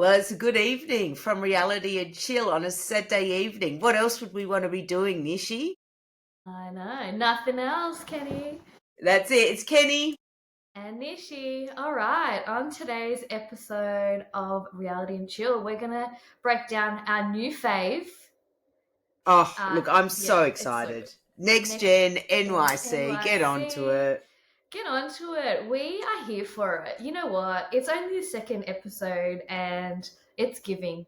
Well, it's a good evening from Reality and Chill on a Saturday evening. What else would we want to be doing, Nishi? I know. Nothing else, Kenny. That's it. It's Kenny. And Nishi. All right. On today's episode of Reality and Chill, we're going to break down our new fave. Oh, look, I'm so It's so excited. good. Next Next Gen Gen NYC. Get on to NYC. it. Get on to it. We are here for it. You know what? It's only the second episode and it's giving.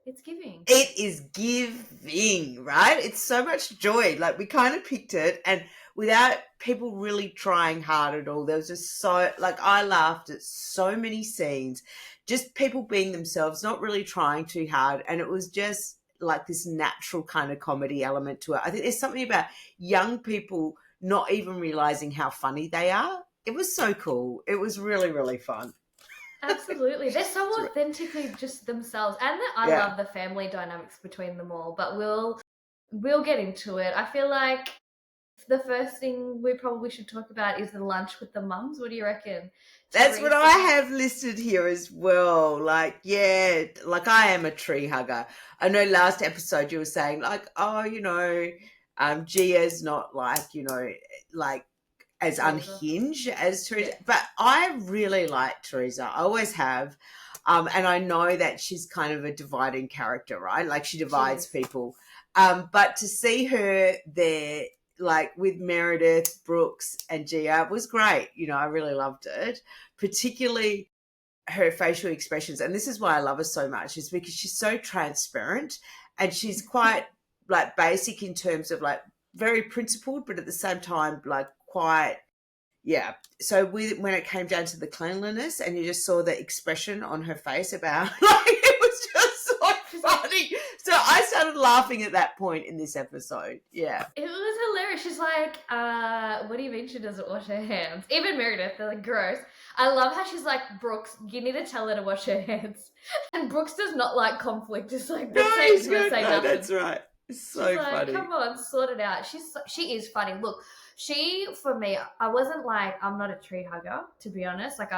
It's giving. It is giving, right? It's so much joy. Like, we kind of picked it, and without people really trying hard at all, there was just I laughed at so many scenes, just people being themselves, not really trying too hard. And it was just like this natural kind of comedy element to it. I think there's something about young people not even realizing how funny they are. It was so cool. It was really, really fun. Absolutely. They're so authentically just themselves. And I Yeah. love the family dynamics between them all, but we'll get into it. I feel like the first thing we probably should talk about is the lunch with the mums. What do you reckon? That's what Teresa. I have listed here as well. Like, yeah, like I am a tree hugger. I know last episode you were saying like, oh, Gia's not like, like as Teresa. unhinged as Teresa. Yeah. But I really like Teresa. I always have. And I know that she's kind of a dividing character, right? Like she divides people. But to see her there, like with Meredith, Brooks, and Gia was great. I really loved it, particularly her facial expressions. And this is why I love her so much, is because she's so transparent and she's quite like basic in terms of like very principled, but at the same time, like quite, yeah. So when it came down to the cleanliness and you just saw the expression on her face about like it was just so funny. So I started laughing at that point in this episode. Yeah. It was hilarious. She's like, what do you mean she doesn't wash her hands? Even Meredith, they're like, gross. I love how she's like, Brooks, you need to tell her to wash her hands. And Brooks does not like conflict. Just like, He's say good. No, nothing. that's right. It's so She's like, funny. come on, sort it out. She is funny. Look, for me, I wasn't like, I'm not a tree hugger, to be honest. Like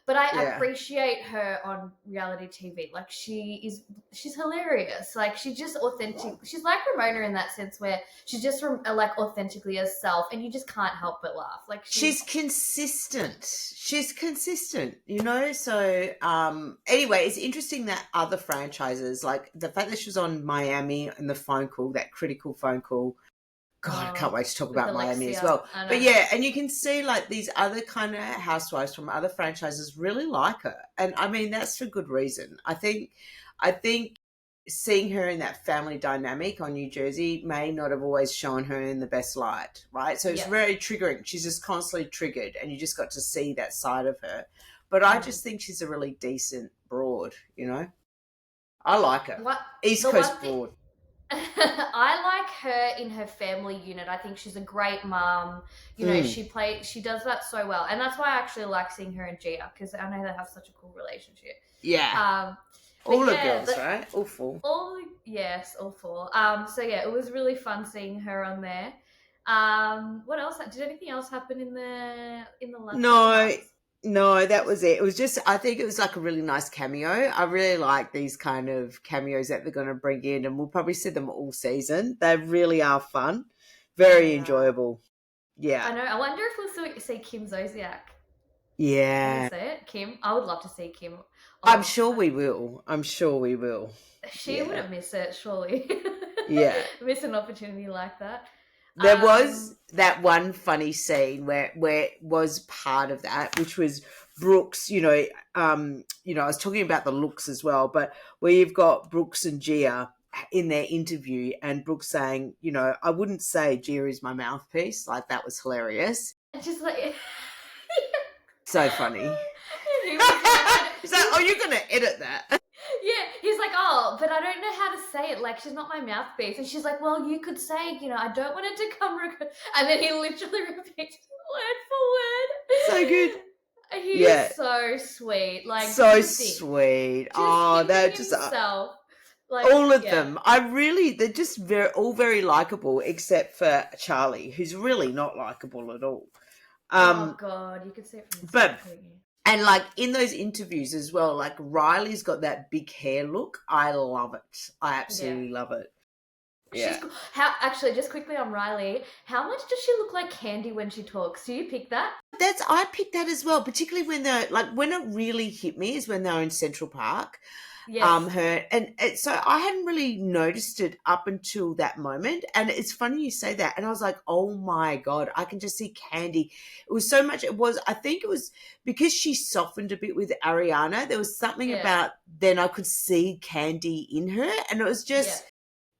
but I appreciate her on reality TV. Like she's hilarious. Like she's just authentic. She's like Ramona in that sense where she's just like authentically herself, and you just can't help but laugh. Like she's consistent. She's consistent, So anyway, it's interesting that other franchises, like the fact that she was on Miami and the phone call, that critical phone call. God, I can't wait to talk about Miami as well. But yeah, and you can see like these other kind of housewives from other franchises really like her. And I mean, that's for good reason. I think seeing her in that family dynamic on New Jersey may not have always shown her in the best light, right? So it's very triggering. She's just constantly triggered and you just got to see that side of her. But I just think she's a really decent broad, I like her. East Coast broad. I like her in her family unit. I think she's a great mom. She does that so well. And that's why I actually like seeing her and Gia, because I know they have such a cool relationship. Yeah. All the girls, right? All four. All four. So yeah, it was really fun seeing her on there. What else? Did anything else happen in the lunch? No, that was it. It was just, I think it was like a really nice cameo. I really like these kind of cameos that they're going to bring in, and we'll probably see them all season. They really are fun. Very enjoyable. Yeah. I know. I wonder if we'll see Kim Zodiac. Yeah. Can you see it? Kim? I would love to see Kim. I'm sure we will. She wouldn't miss it, surely. Yeah. Miss an opportunity like that. There was that one funny scene where it was part of that, which was Brooks, I was talking about the looks as well, but where you've got Brooks and Gia in their interview and Brooks saying, I wouldn't say Gia is my mouthpiece. Like, that was hilarious. Just like... so funny. He's like, oh, you're going to edit that. Yeah, he's like, oh, but I don't know how to say it. Like, she's not my mouthpiece. And she's like, well, you could say, I don't want it to come. And then he literally repeats word for word. So good. He's so sweet. Like, so sweet. They're just like, all of them. They're just all very likable, except for Charlie, who's really not likable at all. Oh God, you could see it from the And like in those interviews as well, like Riley's got that big hair look. I love it. I absolutely love it. She's how actually just quickly on Riley. How much does she look like Candy when she talks? Do you pick that? I picked that as well, particularly when they're like when it really hit me is when they're in Central Park. Yes. So I hadn't really noticed it up until that moment, and it's funny you say that, and I was like, oh my god, I can just see Candy. It was so much. I think it was because she softened a bit with Ariana. There was something about then I could see Candy in her, and it was just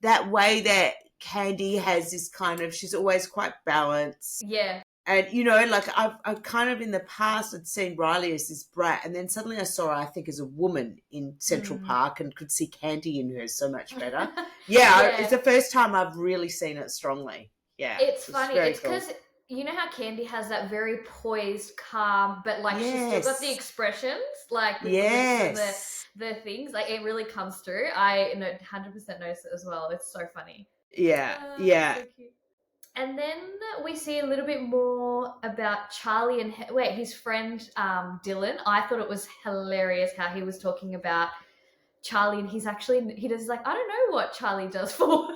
that way that Candy has this kind of, she's always quite balanced. Yeah. And, you know, like I've kind of in the past had seen Riley as this brat, and then suddenly I saw her, I think, as a woman in Central Park and could see Candy in her so much better. It's the first time I've really seen it strongly. Yeah. It's funny. It's because you know how Candy has that very poised, calm, but like she's still got the expressions, like with the lips and the things. Like it really comes through. I 100% notice it as well. It's so funny. Yeah. So cute. And then we see a little bit more about Charlie and his friend Dylan. I thought it was hilarious how he was talking about Charlie, and he does like, I don't know what Charlie does for.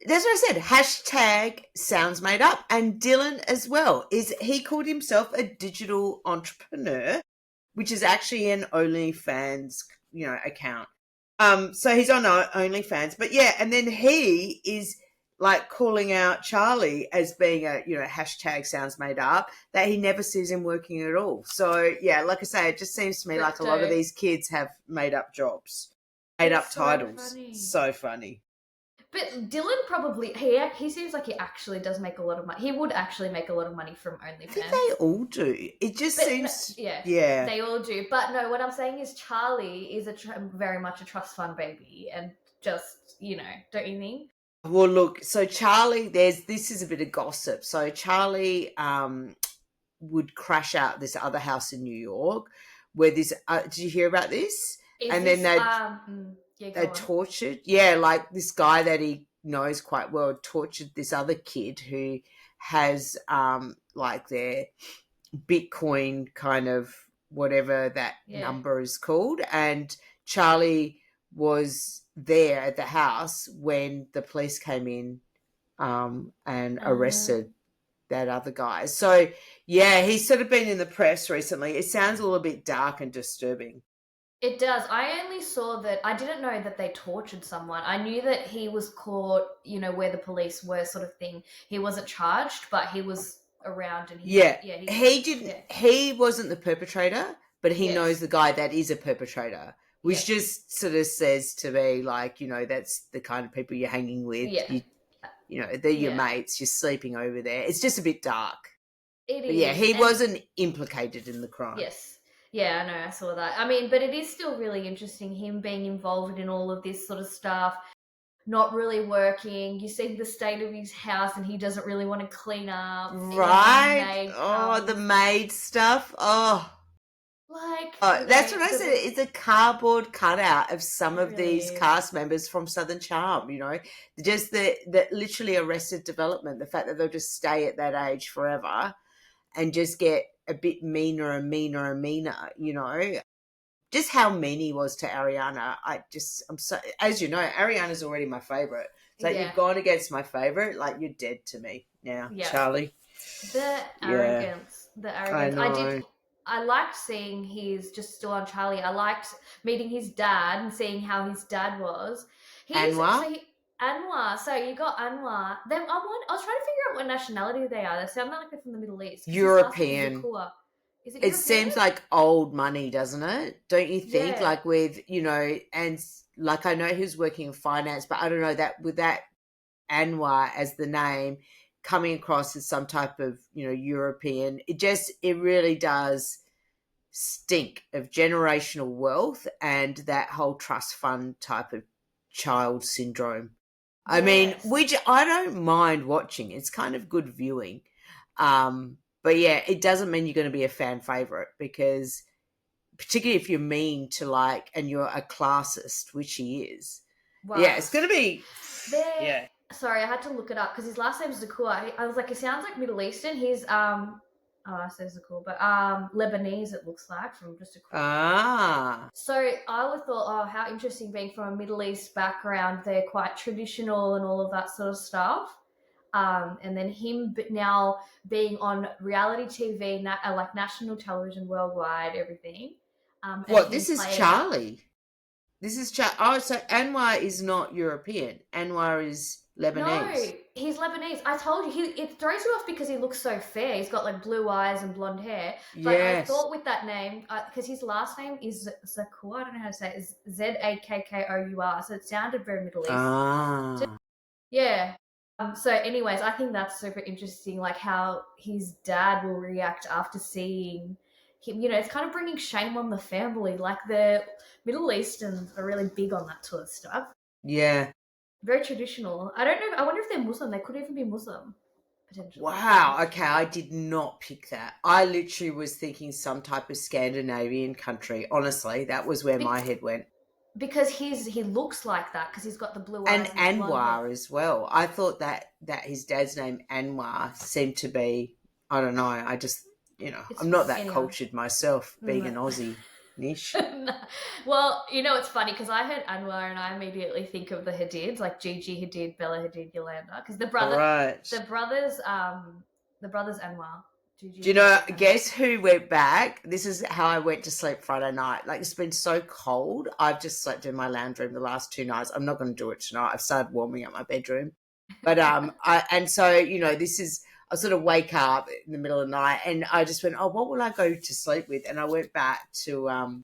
That's what I said. Hashtag sounds made up. And Dylan as well. He called himself a digital entrepreneur, which is actually an OnlyFans, account. So he's on OnlyFans. But yeah, and then he is like calling out Charlie as being a, hashtag sounds made up, that he never sees him working at all. So yeah, like I say, it just seems to me like a lot of these kids have made up jobs, made up titles. Funny. So funny. But Dylan probably, he seems like he actually does make a lot of money. He would actually make a lot of money from OnlyFans. I think they all do. It just seems... Yeah, they all do. But no, what I'm saying is Charlie is very much a trust fund baby, and just, don't you think? Well, look, so Charlie, this is a bit of gossip. So Charlie would crash out this other house in New York where this, did you hear about this? They tortured, like this guy that he knows quite well tortured this other kid who has like their Bitcoin kind of whatever that number is called. And Charlie was there at the house when the police came in and arrested that other guy. So, yeah, he's sort of been in the press recently. It sounds a little bit dark and disturbing. It does. I only saw that. I didn't know that they tortured someone. I knew that he was caught, where the police were, sort of thing. He wasn't charged, but he was around, and he wasn't the perpetrator, but he knows the guy that is a perpetrator, which just sort of says to me, like, that's the kind of people you're hanging with. They're your mates. You're sleeping over there. It's just a bit dark. It is. But yeah, he wasn't implicated in the crime. Yes. Yeah, I know, I saw that. I mean, but it is still really interesting, him being involved in all of this sort of stuff, not really working. You see the state of his house and he doesn't really want to clean up. Right? The maid stuff. Oh. That's what I said. It's a cardboard cutout of some of these cast members from Southern Charm, Just the literally Arrested Development, the fact that they'll just stay at that age forever and just get a bit meaner and meaner and meaner, Just how mean he was to Ariana. I'm so, as you know, Ariana's already my favourite. So you've gone against my favourite, like you're dead to me now, Charlie. The arrogance. I liked seeing he's just still on Charlie. I liked meeting his dad and seeing how his dad was. Anwar. So you got Anwar. Then I was trying to figure out what nationality they are. They sound like they're from the Middle East. European. Is it It seems like old money, doesn't it? Don't you think? Yeah. Like with, and like I know he was working in finance, but I don't know that with that Anwar as the name coming across as some type of, European, it really does stink of generational wealth and that whole trust fund type of child syndrome. I mean, which I don't mind watching. It's kind of good viewing. But yeah, it doesn't mean you're going to be a fan favorite, because particularly if you're mean to and you're a classist, which he is. Wow. Yeah, it's going to be. Sorry, I had to look it up because his last name is Zakua. I was like, it sounds like Middle Eastern. He's So it's cool, but Lebanese it looks like from just a quick. So I would thought, oh, how interesting being from a Middle East background. They're quite traditional and all of that sort of stuff. And then him now being on reality TV, like national television worldwide, everything. What? This is Charlie. This is Oh, so Anwar is not European. Anwar is Lebanese. No, he's Lebanese. I told you, it throws you off because he looks so fair. He's got like blue eyes and blonde hair. But yes. I thought with that name, because his last name is Zakour, I don't know how to say it, is Zakkour. So it sounded very Middle East. Yeah. So anyways, I think that's super interesting, like how his dad will react after seeing him. It's kind of bringing shame on the family. Like the Middle Easterns are really big on that sort of stuff. Yeah. Very traditional. I don't know. I wonder if they're Muslim. They could even be Muslim, potentially. Wow. Okay, I did not pick that. I literally was thinking some type of Scandinavian country. Honestly, that was where my head went. Because he looks like that because he's got the blue eyes and Anwar as well. I thought that his dad's name Anwar seemed to be, I don't know. I just I'm not that cultured myself, being an Aussie niche. Well, it's funny because I heard Anwar and I immediately think of the Hadids, like Gigi Hadid, Bella Hadid, Yolanda, because the brothers Anwar. Do you know, guess who went back? This is how I went to sleep Friday night. Like, it's been so cold. I've just slept in my lounge room the last 2 nights. I'm not going to do it tonight. I've started warming up my bedroom. But, I sort of wake up in the middle of the night and I just went, oh, what will I go to sleep with? And I went back to,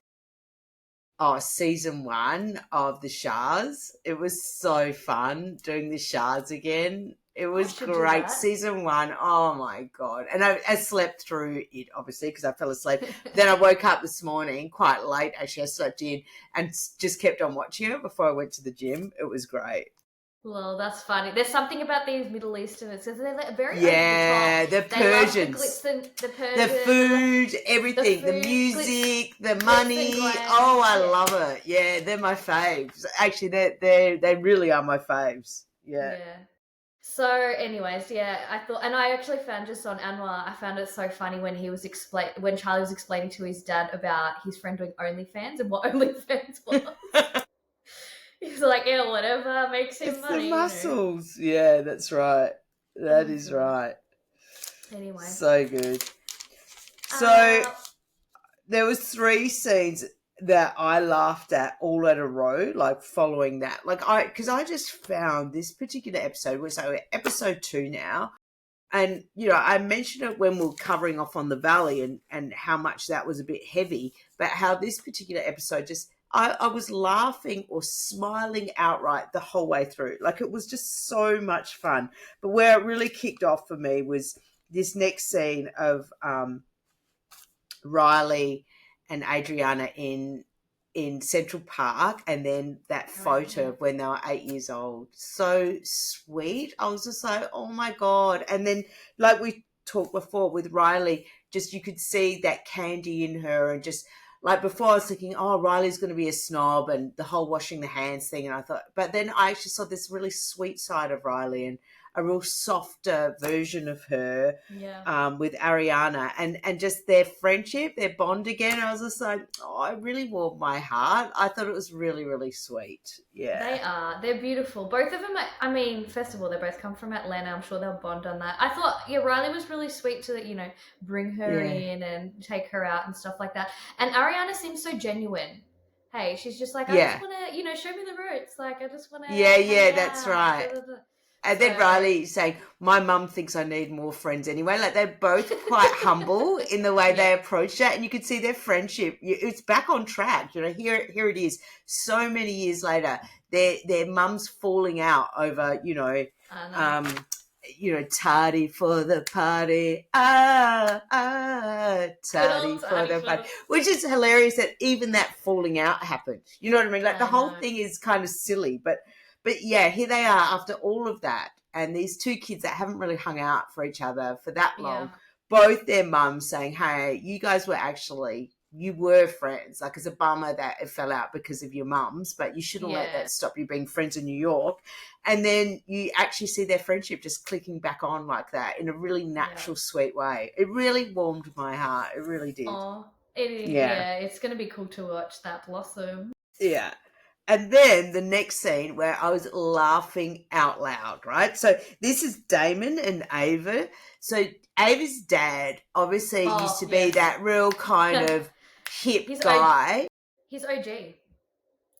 season 1 of the Shahs. It was so fun doing the Shahs again. It was great. Season 1, oh my God. And I slept through it, obviously, because I fell asleep. Then I woke up this morning quite late. Actually, I slept in and just kept on watching it before I went to the gym. It was great. Well, that's funny. There's something about these Middle Easterns because they're very the Persians, the food, everything, the music, the money. Oh, I love it. Yeah, they're my faves. Actually, they really are my faves. Yeah. So, anyways, I thought, and I actually found just on Anwar, I found it so funny when when Charlie was explaining to his dad about his friend doing OnlyFans and what OnlyFans was. He's like, yeah, whatever makes him money. It's the muscles. Yeah, that's right. That is right. Anyway. So good. So, there was 3 scenes that I laughed at all at a row, like following that. Because I just found this particular episode, we're episode 2 now. And, I mentioned it when we were covering off on the Valley and how much that was a bit heavy, but how this particular episode just, I was laughing or smiling outright the whole way through. Like, it was just so much fun. But where it really kicked off for me was this next scene of Riley and Adriana in Central Park, and then that photo of when they were 8 years old. So sweet. I was just like, oh my God. And then, like we talked before with Riley, just you could see that candy in her, and just like before I was thinking, oh, Riley's going to be a snob and the whole washing the hands thing. And I thought, but then I actually saw this really sweet side of Riley and a real softer version of her with Ariana, and just their friendship, their bond again. I was just like, oh, it really warmed my heart. I thought it was really, really sweet. Yeah. They are. They're beautiful. Both of them, first of all, they both come from Atlanta. I'm sure they'll bond on that. I thought, Riley was really sweet to, bring her in and take her out and stuff like that. And Ariana seems so genuine. Hey, she's just like, I just want to, show me the ropes. Like, I just want to. Yeah, that's right. And then Riley saying, my mum thinks I need more friends anyway. Like, they're both quite humble in the way they approach that. And you could see their friendship. It's back on track. Here it is. So many years later, their mum's falling out over, tardy for the party. Tardy for the party. Which is hilarious that even that falling out happened. You know what I mean? Like, the whole thing is kind of silly, But yeah, here they are after all of that. And these 2 kids that haven't really hung out for each other for that long, both their mums saying, hey, you guys were actually you were friends. Like, it's a bummer that it fell out because of your mums, but you shouldn't let Yeah. that stop you being friends in New York. And then you actually see their friendship just clicking back on like that in a really natural, sweet way. It really warmed my heart. It really did. Oh, it is. Yeah. Yeah, it's going to be cool to watch that blossom. Yeah. And then the next scene where I was laughing out loud, right? So this is Damon and Ava. So Ava's dad obviously used to be that real kind of hip guy. He's OG.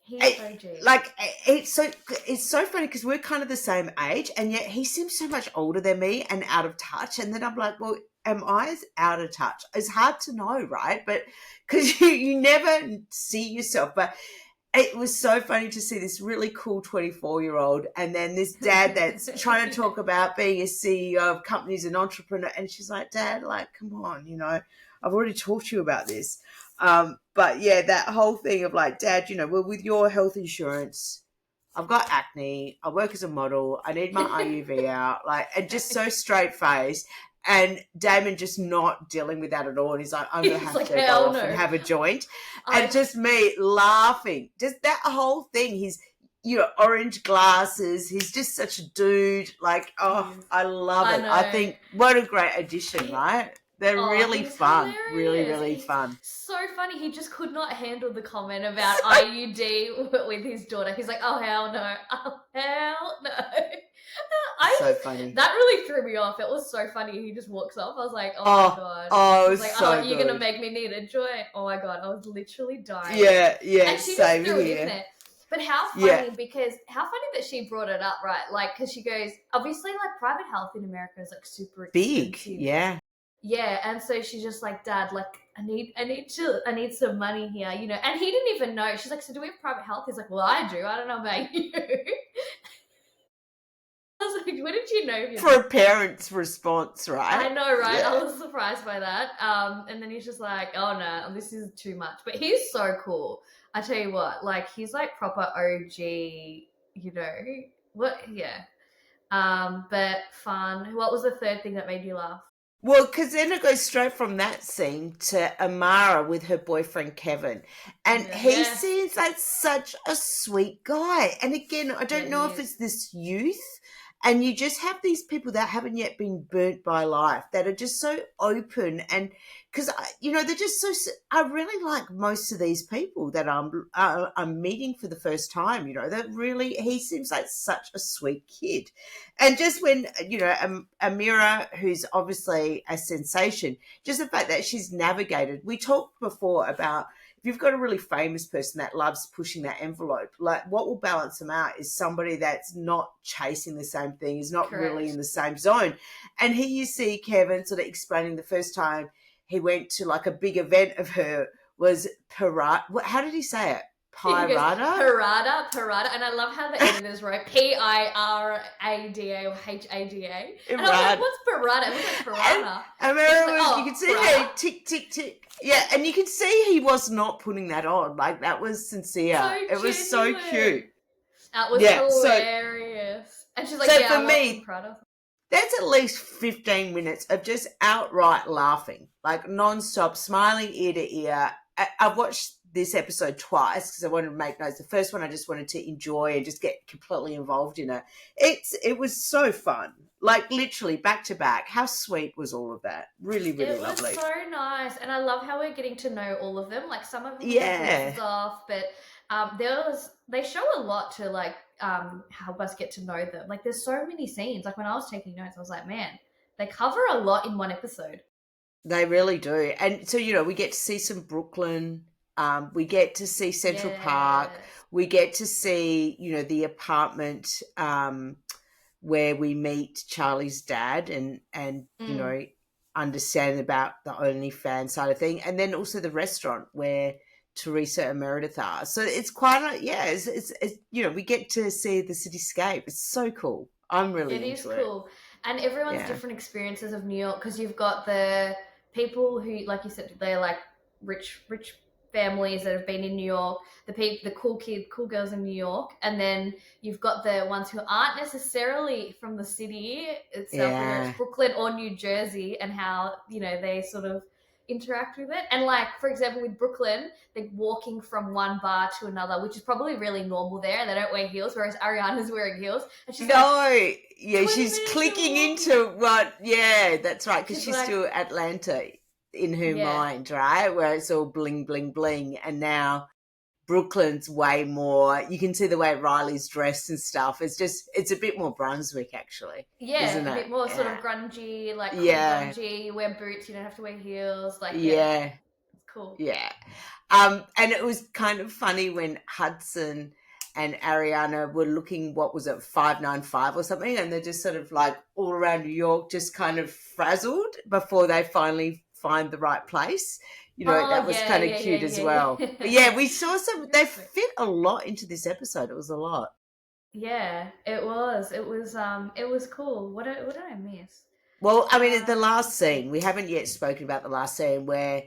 He's OG. Like, it's so funny because we're kind of the same age, and yet he seems so much older than me and out of touch. And then I'm like, well, am I as out of touch? It's hard to know, right? But because you never see yourself, but it was so funny to see this really cool 24-year-old and then this dad that's trying to talk about being a CEO of companies and entrepreneur. And she's like, Dad, like, come on, I've already talked to you about this. But yeah, that whole thing of like, Dad, well, with your health insurance, I've got acne, I work as a model, I need my IUV out, like, and just so straight-faced. And Damon just not dealing with that at all. And he's like, I'm going to have to go off and have a joint. And just me laughing. Just that whole thing. He's, orange glasses. He's just such a dude. Like, I love it. I think what a great addition, right? They're really fun. Hilarious. Really, really fun. So funny. He just could not handle the comment about IUD with his daughter. He's like, oh, hell no. Oh, hell no. So funny. That really threw me off. It was so funny. He just walks off. I was like, oh my God. Oh, it was like, so you're going to make me need a joint. Oh my God. I was literally dying. Yeah, and she same just threw here. it in there. But how funny, because how funny that she brought it up, right? Like, because she goes, obviously, like, private health in America is like super expensive. Big, yeah. Yeah, and so she's just like, Dad, like, I need some money here, And he didn't even know. She's like, so do we have private health? He's like, well, I do. I don't know about you. I was like, what did you know? For a parent's response, right? I know, right? Yeah. I was surprised by that. And then he's just like, oh no, this is too much. But he's so cool. I tell you what, like, he's like proper OG, what? Yeah. But fun. What was the third thing that made you laugh? Well, because then it goes straight from that scene to Amara with her boyfriend Kevin. And he seems like such a sweet guy. And again, I don't know if it's this youth. And you just have these people that haven't yet been burnt by life that are just so open. And because, they're just so, I really like most of these people that I'm meeting for the first time, that really, he seems like such a sweet kid. And just when, Amira, who's obviously a sensation, just the fact that she's navigated, we talked before about, if you've got a really famous person that loves pushing that envelope, like what will balance them out is somebody that's not chasing the same thing, is not really in the same zone. And here you see Kevin sort of explaining the first time he went to like a big event of her was Parada. How did he say it? Pirata? Parada. And I love how the editors wrote Pirada or Hada. And I was like, what's Parada? It was like Parada. And you can see her tick, tick, tick. Yeah, and you can see he was not putting that on. Like, that was sincere. It was so cute. That was hilarious. And she's like, so for me, that's at least 15 minutes of just outright laughing, like non-stop, smiling ear to ear. I've watched this episode twice because I wanted to make notes. The first one I just wanted to enjoy and just get completely involved in it. It was so fun, like literally back to back. How sweet was all of that? Really, really lovely. It was so nice, and I love how we're getting to know all of them. Like some of them get off, but they show a lot to like help us get to know them. Like there's so many scenes. Like when I was taking notes, I was like, man, they cover a lot in one episode. They really do. And so, we get to see some Brooklyn. We get to see Central Park. We get to see, the apartment where we meet Charlie's dad and understand about the OnlyFans side of thing. And then also the restaurant where Teresa and Meredith are. So it's quite it's we get to see the cityscape. It's so cool. I'm really into it. It is cool. And everyone's different experiences of New York, because you've got the people who, like you said, they're like rich families that have been in New York, the cool girls in New York, and then you've got the ones who aren't necessarily from the city itself, whether it's Brooklyn or New Jersey, and how they sort of interact with it. And like, for example, with Brooklyn, they're walking from one bar to another, which is probably really normal there, and they don't wear heels, whereas Ariana's wearing heels. And she's she's clicking into what, that's right, because she's like, still Atlanta in her Yeah. mind, right, where it's all bling, bling, bling, and now Brooklyn's way more, you can see the way Riley's dressed and stuff. It's a bit more Brunswick, actually. Yeah, isn't a it? bit more sort of grungy, like cool Yeah. grungy. You wear boots, you don't have to wear heels. Like, Yeah. it's cool. Yeah. And it was kind of funny when Hudson and Ariana were looking, what was it, 595 or something, and they're just sort of like all around New York, just kind of frazzled before they finally find the right place. You know, that was kind of cute as well. But yeah, we saw they fit a lot into this episode. It was a lot. Yeah, it was. It was cool. What did I miss? Well, I mean, the last scene, we haven't yet spoken about the last scene where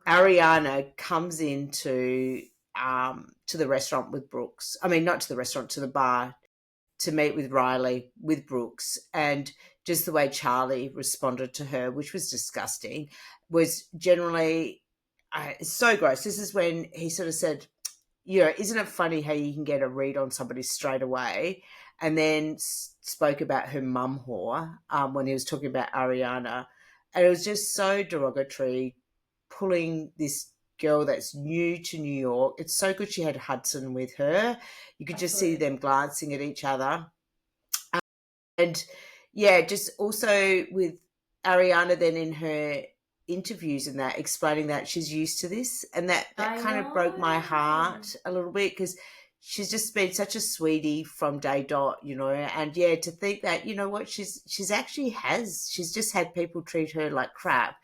Ariana comes into to the restaurant with Brooks. I mean, not to the restaurant, to the bar to meet with Riley, with Brooks. And just the way Charlie responded to her, which was disgusting, was generally so gross. This is when he sort of said, isn't it funny how you can get a read on somebody straight away? And then spoke about her mum whore when he was talking about Ariana. And it was just so derogatory, pulling this girl that's new to New York. It's so good she had Hudson with her. You could just see them glancing at each other. And just also with Ariana then in her interviews and that, explaining that she's used to this, and that kind of broke my heart a little bit, because she's just been such a sweetie from day dot, and to think that, what, she's just had people treat her like crap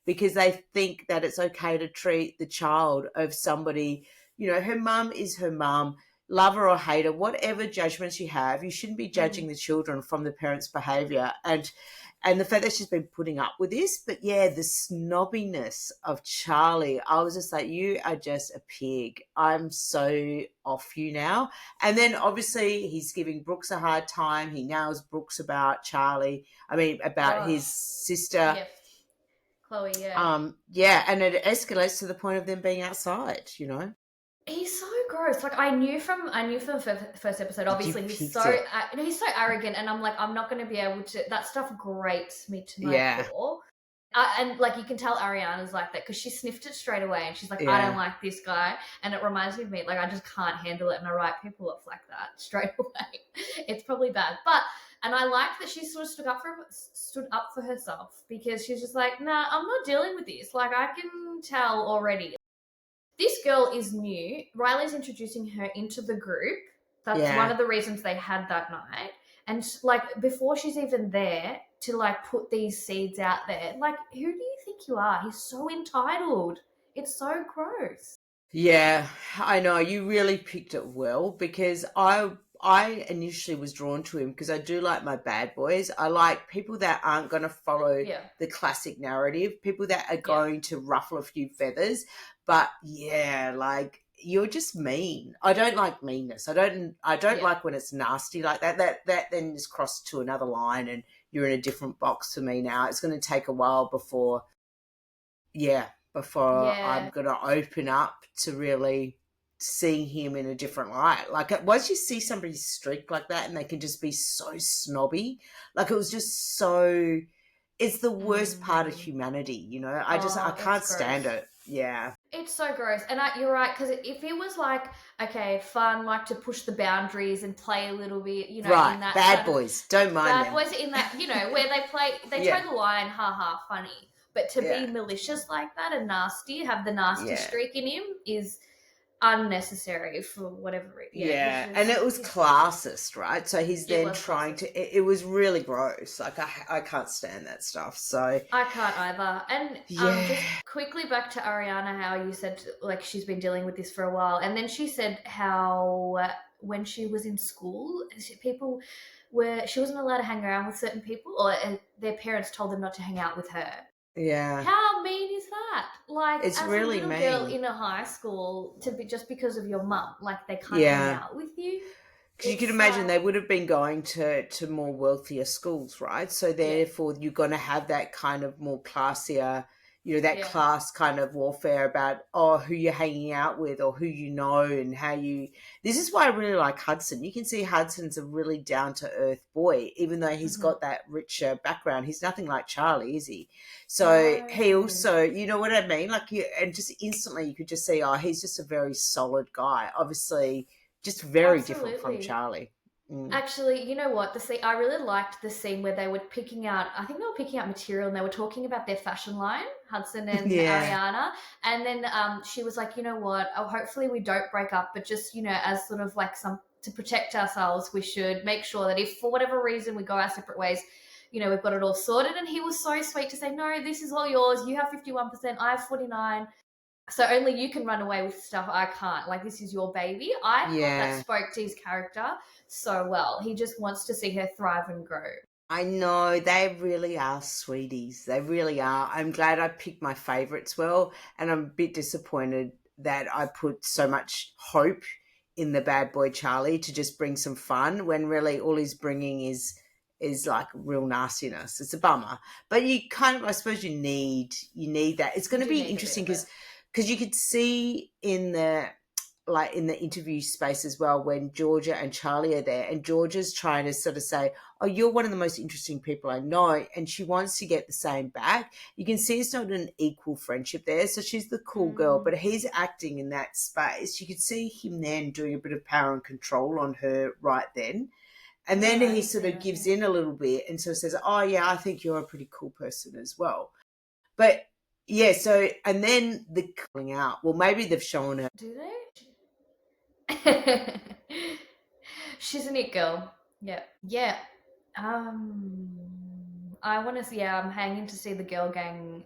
because they think that it's okay to treat the child of somebody, her mum is her mum, love her or hate her, whatever judgments you have, you shouldn't be judging the children from the parents' behaviour. And the fact that she's been putting up with this, but the snobbiness of Charlie, I was just like, you are just a pig. I'm so off you now. And then obviously he's giving Brooks a hard time. He nails Brooks about about his sister. Yeah. Chloe, and it escalates to the point of them being outside, He's so gross. Like I knew from the first episode. Obviously, he's so arrogant, and I'm like, I'm not going to be able to. That stuff grates me to my core. And like you can tell Ariana's like that because she sniffed it straight away, and she's like, I don't like this guy, and it reminds me of me. Like I just can't handle it, and I write people off like that straight away. It's probably bad, and I like that she sort of stood up for herself, because she's just like, nah, I'm not dealing with this. Like I can tell already. This girl is new. Riley's introducing her into the group. That's one of the reasons they had that night. And like before she's even there to like put these seeds out there, like who do you think you are? He's so entitled. It's so gross. Yeah, I know. You really picked it well, because I initially was drawn to him because I do like my bad boys. I like people that aren't going to follow the classic narrative, people that are going to ruffle a few feathers. But like you're just mean. I don't like meanness. I don't like when it's nasty like that. That then is crossed to another line and you're in a different box for me now. It's going to take a while before I'm going to open up to really seeing him in a different light. Like once you see somebody streak like that and they can just be so snobby, like it was just so, it's the worst part of humanity, I can't stand it. Yeah. It's so gross. And you're right, because if it was like, okay, fun, like to push the boundaries and play a little bit, right. In that bad boys, don't mind bad them. boys in that, where they toe the line, haha, funny. But to be malicious like that and nasty, have the nasty streak in him is unnecessary for whatever reason. And it was classist, right? So he's then trying to, it was really gross. Like I can't stand that stuff. So I can't either. And just quickly back to Ariana, how you said like she's been dealing with this for a while, and then she said how when she was in school, she wasn't allowed to hang around with certain people, or their parents told them not to hang out with her. Yeah. How mean is that? Like, it's as really a little mean. girl in a high school, to be just because of your mum, like they can't hang out with you. Because you can imagine they would have been going to more wealthier schools, right? So therefore, you're going to have that kind of more classier, that class kind of warfare about, who you're hanging out with or who you know and how you. This is why I really like Hudson. You can see Hudson's a really down-to-earth boy, even though he's got that richer background. He's nothing like Charlie, is he? So he also, you know what I mean? Like, and just instantly you could just see, he's just a very solid guy. Obviously, just very different from Charlie. Actually, you know what? I really liked the scene where they were picking out. I think they were picking out material, and they were talking about their fashion line, Hudson and Ariana. And then she was like, "You know what? Hopefully we don't break up, but just as sort of like to protect ourselves, we should make sure that if for whatever reason we go our separate ways, we've got it all sorted." And he was so sweet to say, "No, this is all yours. You have 51%. I have 49. So only you can run away with stuff. I can't. Like, this is your baby." I thought that spoke to his character so well. He just wants to see her thrive and grow. I know. They really are sweeties. They really are. I'm glad I picked my favourites well, and I'm a bit disappointed that I put so much hope in the bad boy Charlie to just bring some fun when really all he's bringing is like real nastiness. It's a bummer. But you kind of, I suppose you need that. It's going to be interesting because you could see in the interview space as well when Georgia and Charlie are there, and Georgia's trying to sort of say, "Oh, you're one of the most interesting people I know," and she wants to get the same back. You can see it's not an equal friendship there. So she's the cool girl, but he's acting in that space. You could see him then doing a bit of power and control on her right then. And then he sort of gives in a little bit and sort of says, "Oh, yeah, I think you're a pretty cool person as well." But yeah, so, and then the calling out. Well, maybe they've shown her. Do they? She's a neat girl. Yeah. I want to see. I'm hanging to see the girl gang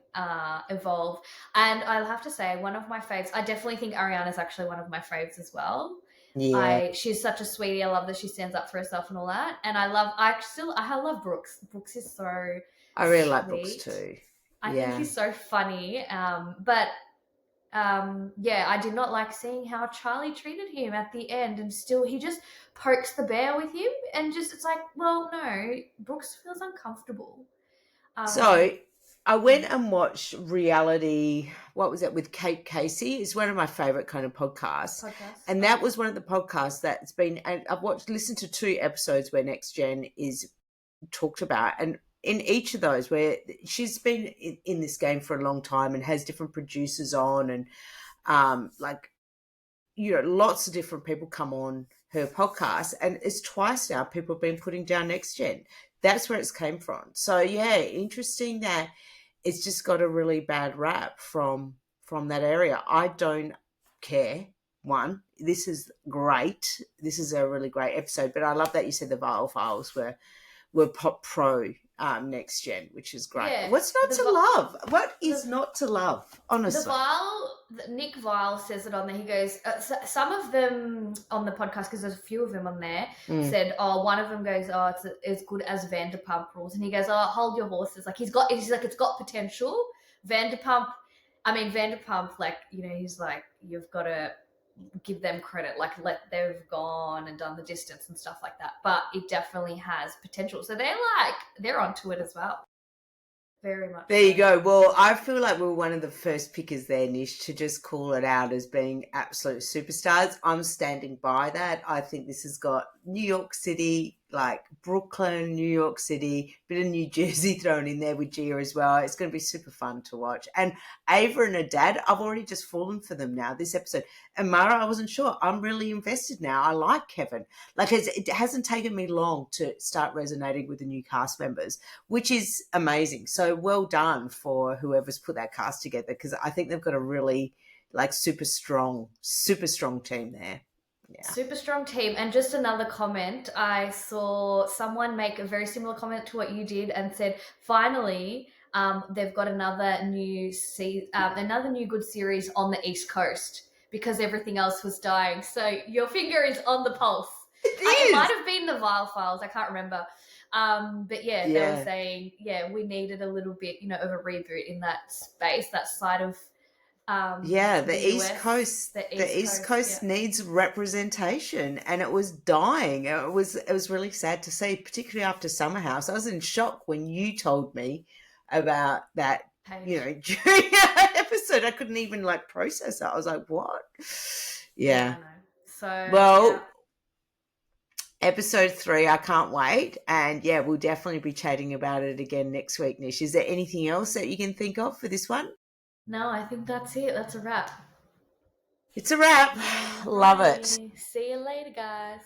evolve, and I'll have to say one of my faves. I definitely think Ariana's actually one of my faves as well. Yeah, she's such a sweetie. I love that she stands up for herself and all that. And I love Brooks. Brooks is so. I really like Brooks too. I think he's so funny. But I did not like seeing how Charlie treated him at the end, and still he just pokes the bear with him, and just it's like, well, no, Brooks feels uncomfortable. So I went and watched Reality. What was it with Kate Casey? It's one of my favorite kind of podcasts, and that was one of the podcasts that's been. And I've listened to 2 episodes where Next Gen is talked about, and in each of those where she's been in this game for a long time and has different producers on and lots of different people come on her podcast, and it's twice now people have been putting down Next Gen. That's where it's came from. So yeah, interesting that it's just got a really bad rap from that area. I don't care. One, this is great. This is a really great episode, but I love that you said the Vial Files were pop pro Next Gen, which is great. Yeah, what's not to love? What is not to love? Honestly, Nick Vial says it on there. He goes, some of them on the podcast, because there's a few of them on there, said, one of them goes, it's as good as Vanderpump Rules, and he goes, hold your horses. Like he's like, it's got potential. Vanderpump, like, he's like, you've got to give them credit, like they've gone and done the distance and stuff like that, but it definitely has potential, so they're onto it as well, very much. There you go. Well, I feel like we're one of the first pickers there, Nish, to just call it out as being absolute superstars. I'm standing by that. I think this has got New York City, like Brooklyn, New York City, bit of New Jersey thrown in there with Gia as well. It's going to be super fun to watch. And Ava and her dad, I've already just fallen for them now this episode. And Mara, I wasn't sure. I'm really invested now. I like Kevin. Like it hasn't taken me long to start resonating with the new cast members, which is amazing. So well done for whoever's put that cast together, because I think they've got a really super strong team there. Yeah. Super strong team. And just another comment, I saw someone make a very similar comment to what you did and said, finally, they've got another new good series on the East Coast, because everything else was dying. So your finger is on the pulse. It might have been the Vial Files. I can't remember. But they were saying, we needed a little bit, of a reboot in that space, that side of the East Coast. The East Coast needs representation, and it was dying. It was really sad to see, particularly after Summer House. I was in shock when you told me about that you know, during that episode. I couldn't even like process that. I was like, what? Yeah. I know. So well, episode 3, I can't wait. And yeah, we'll definitely be chatting about it again next week, Nish. Is there anything else that you can think of for this one? No, I think that's it. That's a wrap. It's a wrap. Love it. See you later, guys.